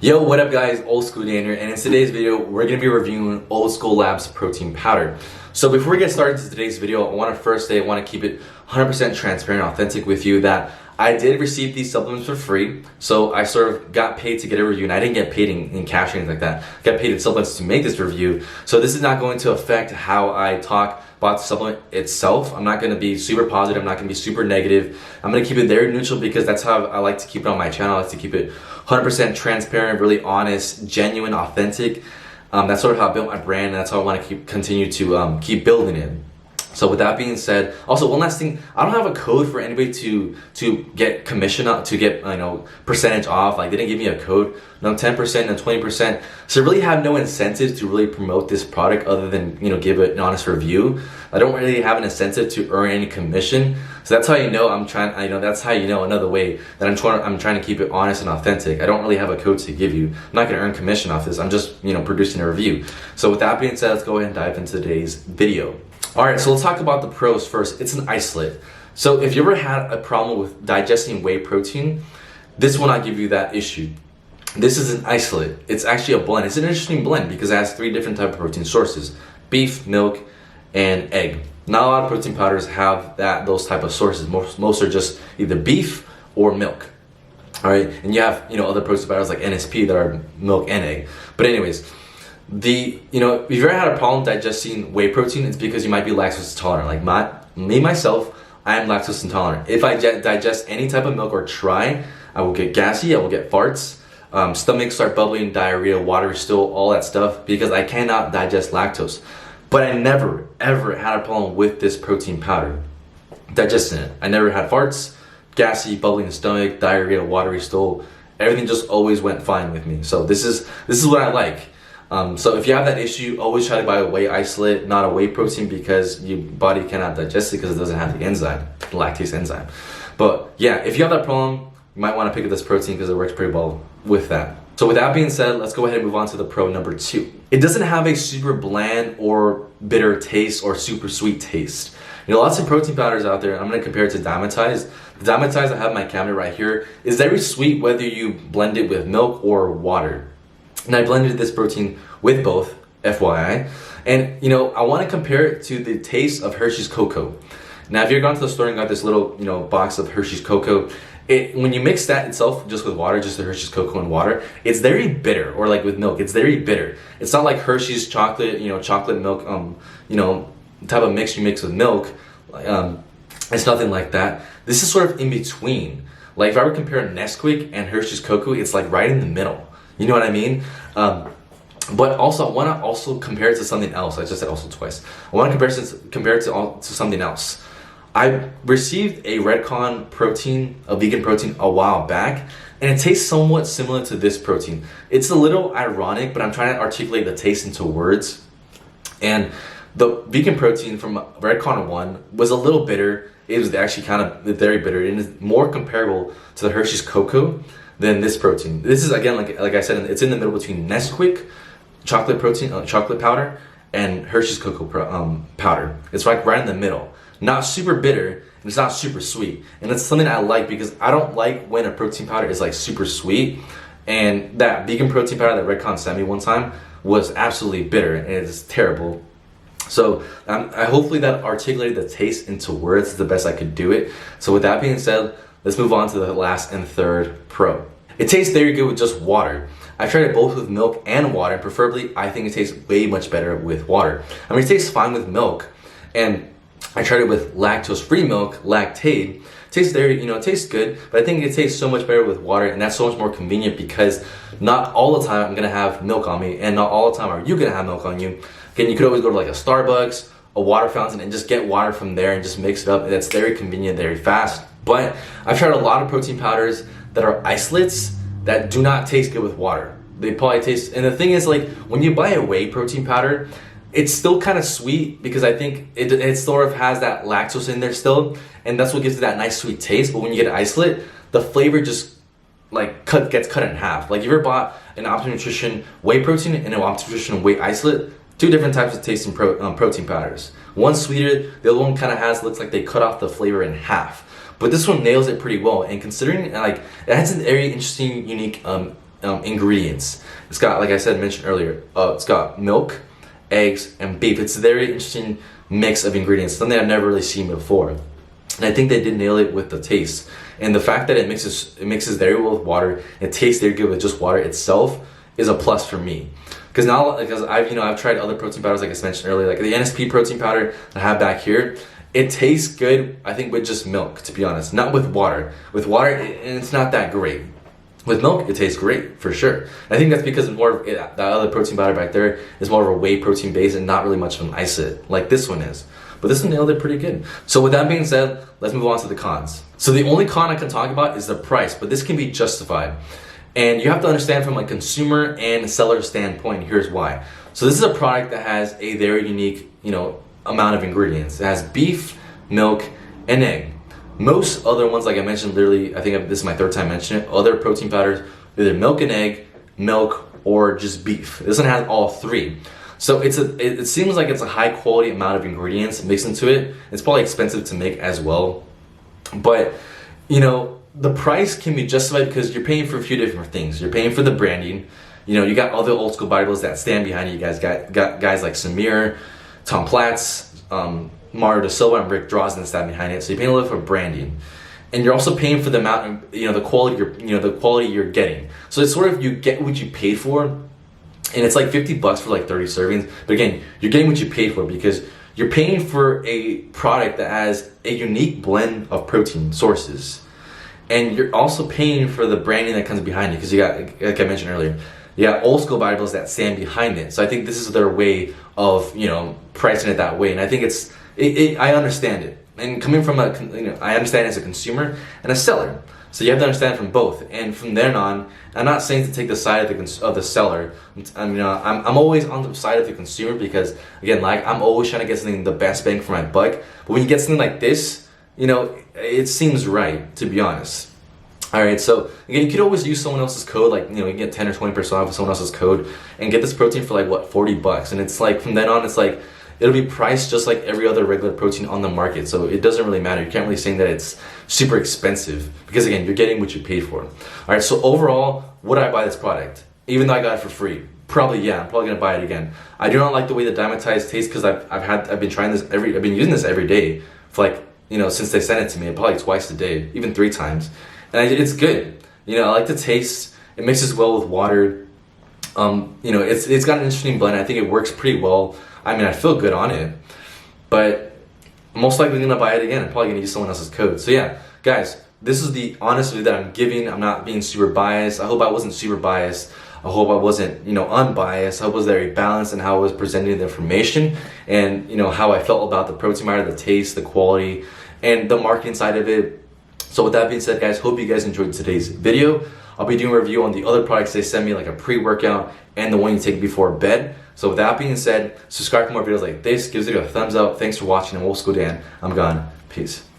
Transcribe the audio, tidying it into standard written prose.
Yo, what up guys, Old School Dan here, and in today's video, we're going to be reviewing Old School Labs protein powder. So before we get started to today's video, I want to keep it 100% transparent and authentic with you that I did receive these supplements for free. So I sort of got paid to get a review, and I didn't get paid in cash or anything like that. I got paid in supplements to make this review. So this is not going to affect how I talk about the supplement itself. I'm not going to be super positive. I'm not going to be super negative. I'm going to keep it very neutral because that's how I like to keep it on my channel. I like to keep it 100% transparent, really honest, genuine, authentic. That's sort of how I built my brand, and that's how I want to continue to keep building it. So with that being said, also one last thing, I don't have a code for anybody to get commission, to get percentage off. Like they didn't give me a code, 10% and 20%. So I really have no incentive to really promote this product other than give it an honest review. I don't really have an incentive to earn any commission. So that's how that's how another way that I'm trying to keep it honest and authentic. I don't really have a code to give you. I'm not gonna earn commission off this. I'm just producing a review. So with that being said, let's go ahead and dive into today's video. Alright, so let's talk about the pros first. It's an isolate. So if you ever had a problem with digesting whey protein, this will not give you that issue. This is an isolate. It's actually a blend. It's an interesting blend because it has 3 different types of protein sources: beef, milk, and egg. Not a lot of protein powders have those type of sources. Most are just either beef or milk. Alright, and you have other protein powders like NSP that are milk and egg. But anyways, if you've ever had a problem digesting whey protein, it's because you might be lactose intolerant. Like myself, I am lactose intolerant. If I digest any type of milk or try, I will get gassy, I will get farts, stomach start bubbling, diarrhea, watery stool, all that stuff because I cannot digest lactose. But I never ever had a problem with this protein powder digesting it. I never had farts, gassy, bubbling stomach, diarrhea, watery stool. Everything just always went fine with me. So this is what I like. So if you have that issue, always try to buy a whey isolate, not a whey protein, because your body cannot digest it because it doesn't have the enzyme, the lactase enzyme. But yeah, if you have that problem, you might want to pick up this protein because it works pretty well with that. So with that being said, let's go ahead and move on to the pro number 2. It doesn't have a super bland or bitter taste or super sweet taste. Lots of protein powders out there. I'm going to compare it to Dymatize. The Dymatize I have in my cabinet right here is very sweet whether you blend it with milk or water. And I blended this protein with both, FYI. And I want to compare it to the taste of Hershey's Cocoa. Now, if you're gone to the store and got this little box of Hershey's Cocoa, when you mix that itself just with water, just the Hershey's Cocoa and water, it's very bitter. Or like with milk, it's very bitter. It's not like Hershey's chocolate, chocolate milk, type of mix you mix with milk. It's nothing like that. This is sort of in between. Like if I were to compare Nesquik and Hershey's Cocoa, it's like right in the middle. You know what I mean? But also, I want to also compare it to something else. I just said also twice. I want to compare it to something else. I received a Redcon protein, a vegan protein, a while back, and it tastes somewhat similar to this protein. It's a little ironic, but I'm trying to articulate the taste into words. And the vegan protein from Redcon 1 was a little bitter. It was actually kind of very bitter. It is more comparable to the Hershey's Cocoa than this protein. This is, again, like I said, it's in the middle between Nesquik chocolate protein, chocolate powder, and Hershey's Cocoa powder. It's like right in the middle. Not super bitter, and it's not super sweet. And it's something I like because I don't like when a protein powder is like super sweet. And that vegan protein powder that Redcon sent me one time was absolutely bitter, and it is terrible. So I hopefully that articulated the taste into words the best I could do it. So with that being said, let's move on to the last and third pro. It tastes very good with just water. I tried it both with milk and water, and preferably I think it tastes way much better with water. I mean, it tastes fine with milk, and I tried it with lactose-free milk, Lactaid. It tastes it tastes good, but I think it tastes so much better with water, and that's so much more convenient because not all the time I'm gonna have milk on me, and not all the time are you gonna have milk on you. Again, you could always go to like a Starbucks, a water fountain, and just get water from there and just mix it up. And that's very convenient, very fast. But I've tried a lot of protein powders that are isolates that do not taste good with water. They probably taste, and the thing is, like when you buy a whey protein powder, it's still kind of sweet because I think it sort of has that lactose in there still, and that's what gives it that nice sweet taste. But when you get isolate, the flavor just like gets cut in half. Like you ever bought an Optimum Nutrition whey protein and an Optimum Nutrition whey isolate? 2 different types of tasting protein powders. One sweeter, the other one kind of looks like they cut off the flavor in half. But this one nails it pretty well, and considering like it has a very interesting, unique ingredients. It's got, like I said, mentioned earlier, it's got milk, eggs, and beef. It's a very interesting mix of ingredients, something I've never really seen before. And I think they did nail it with the taste. And the fact that it mixes very well with water, it tastes very good with just water itself, is a plus for me. Because I've tried other protein powders, like I mentioned earlier, like the NSP protein powder I have back here. It tastes good, I think, with just milk, to be honest, not with water. With water, it's not that great. With milk, it tastes great, for sure. I think that's because that other protein powder back there is more of a whey protein base and not really much of an isolate, like this one is. But this one nailed it pretty good. So with that being said, let's move on to the cons. So the only con I can talk about is the price, but this can be justified. And you have to understand from a consumer and seller standpoint, here's why. So this is a product that has a very unique, amount of ingredients. It has beef, milk, and egg. Most other ones, like I mentioned, literally, I think this is my third time mentioning it, other protein powders, either milk and egg, milk, or just beef. This one has all three. So it seems like it's a high quality amount of ingredients mixed into it. It's probably expensive to make as well. But, the price can be justified because you're paying for a few different things. You're paying for the branding. You got all the old school bodybuilders that stand behind you. You guys got guys like Samir, Tom Platz, Mario Da Silva, and Rick Drosden stand behind it. So you're paying a little for branding, and you're also paying for the amount, the quality the quality you're getting. So it's sort of, you get what you paid for, and it's like $50 for like 30 servings. But again, you're getting what you paid for because you're paying for a product that has a unique blend of protein sources, and you're also paying for the branding that comes behind it because you got, like I mentioned earlier, you got old school bodybuilders that stand behind it. So I think this is their way of pricing it that way, and I think I understand it. And coming from I understand it as a consumer and a seller. So you have to understand from both. And from then on, I'm not saying to take the side of the seller. I'm always on the side of the consumer because, again, like, I'm always trying to get something the best bang for my buck. But when you get something like this, it seems right, to be honest. All right, so again, you could always use someone else's code, like, you can get 10 or 20% off of someone else's code and get this protein for like, what, $40. And it's like, from then on, it's like, it'll be priced just like every other regular protein on the market. So it doesn't really matter. You can't really say that it's super expensive because, again, you're getting what you paid for. All right, so overall, would I buy this product? Even though I got it for free? Probably, yeah. I'm probably gonna buy it again. I do not like the way the diamantized tastes because I've been trying this I've been using this every day for like, since they sent it to me, probably twice a day, even 3 times. And it's good. I like the taste. It mixes well with water. It's got an interesting blend. I think it works pretty well. I feel good on it, but I'm most likely gonna buy it again. I'm probably gonna use someone else's code. So yeah, guys, this is the honest review that I'm giving. I'm not being super biased. I hope I wasn't super biased. I hope I wasn't, unbiased. I hope I was very balanced in how I was presenting the information and, how I felt about the protein powder, the taste, the quality, and the marketing side of it. So with that being said, guys, hope you guys enjoyed today's video. I'll be doing a review on the other products they sent me, like a pre-workout and the one you take before bed. So with that being said, subscribe for more videos like this. Give this video a thumbs up. Thanks for watching, and we'll school Dan. I'm gone. Peace.